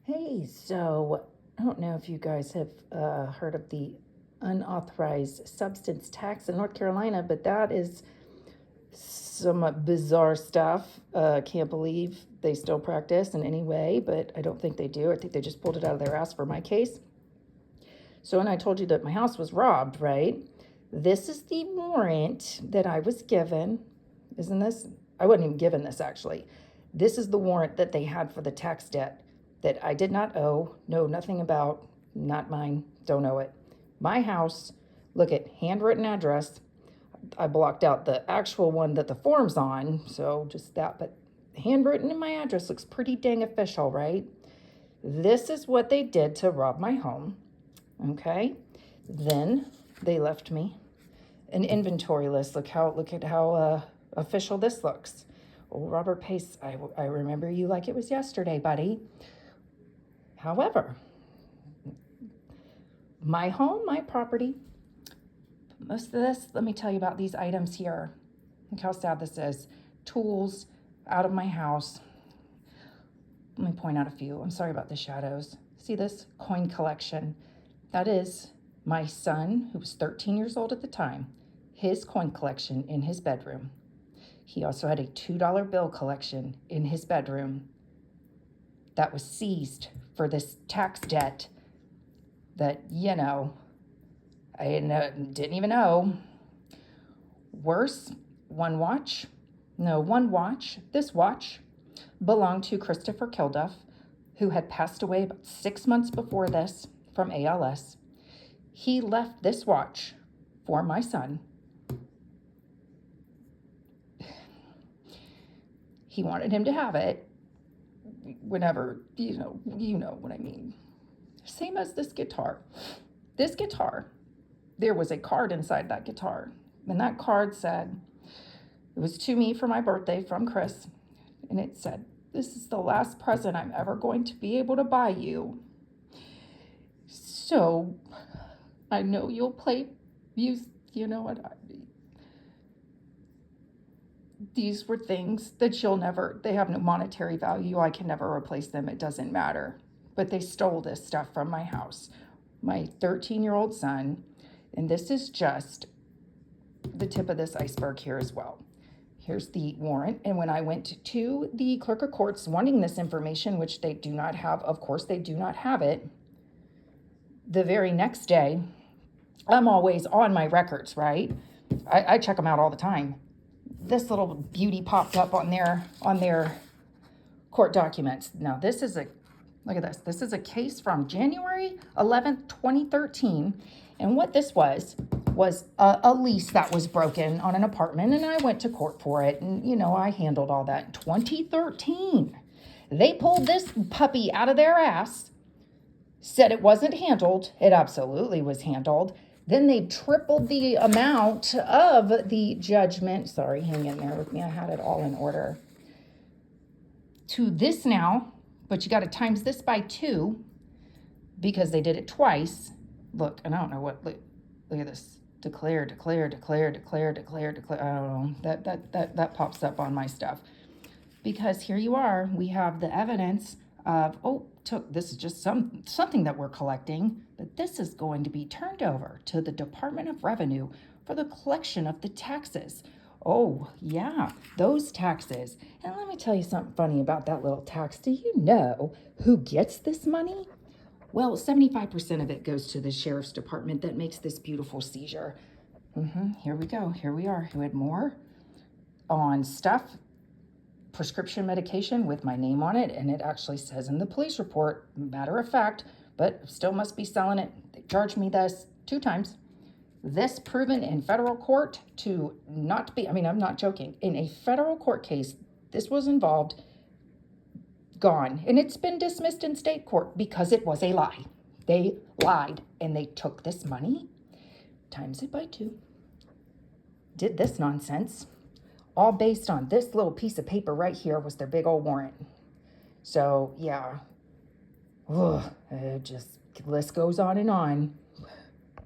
Hey, so I don't know if you guys have heard of the unauthorized substance tax in North Carolina, but that is some bizarre stuff. Can't believe they still practice in any way, but I don't think they do. I think they just pulled it out of their ass for my case. So, and I told you that my house was robbed, right? This is the warrant that I was given. Isn't this? I wasn't even given this actually. This is the warrant that they had for the tax debt that I did not owe, know nothing about, not mine, don't owe it. My house, look at handwritten address. I blocked out the actual one that the form's on, so just that, but handwritten in my address looks pretty dang official, right? This is what they did to rob my home. Okay, then they left me an inventory list. Look at how official this looks. Oh, Robert Pace, I remember you like it was yesterday, buddy. However, my home, my property, most of this, let me tell you about these items here. Look how sad this is. Tools out of my house. Let me point out a few. I'm sorry about the shadows. See this coin collection? That is my son, who was 13 years old at the time, his coin collection in his bedroom. He also had a $2 bill collection in his bedroom that was seized for this tax debt that, I didn't even know. Worse, this watch belonged to Christopher Kilduff, who had passed away about 6 months before this from ALS. He left this watch for my son. He wanted him to have it whenever, you know what I mean. Same as this guitar. This guitar, there was a card inside that guitar. And that card said, it was to me for my birthday from Chris. And it said, "This is the last present I'm ever going to be able to buy you. So I know you'll these were things that they have no monetary value. I can never replace them. It doesn't matter. But they stole this stuff from my house. My 13-year-old son, and this is just the tip of this iceberg here as well. Here's the warrant. And when I went to the clerk of courts wanting this information, which they do not have, of course they do not have it, the very next day, I'm always on my records, right? I check them out all the time. This little beauty popped up on their court documents. Now look at this. This is a case from January 11th, 2013. And what this was a lease that was broken on an apartment, and I went to court for it. And, I handled all that. In 2013, they pulled this puppy out of their ass, said it wasn't handled. It absolutely was handled. Then they tripled the amount of the judgment. Sorry, hang in there with me. I had it all in order. To this now, but you got to times this by 2 because they did it twice. Look, and I don't know what, look at this. Declare. I don't know. That pops up on my stuff. Because here you are, we have the evidence of, this is just something that we're collecting, but this is going to be turned over to the Department of Revenue for the collection of the taxes. Oh, yeah, those taxes. And let me tell you something funny about that little tax. Do you know who gets this money? Well, 75% of it goes to the sheriff's department that makes this beautiful seizure. Here we go. Here we are. Who had more on stuff? Prescription medication with my name on it, and it actually says in the police report, matter of fact, but still must be selling it. They charged me this 2 times. This proven in federal court to not be, I'm not joking, in a federal court case, this was involved, gone. And it's been dismissed in state court because it was a lie. They lied and they took this money, times it by 2, did this nonsense, all based on this little piece of paper right here was their big old warrant. So, yeah. It just, list goes on and on.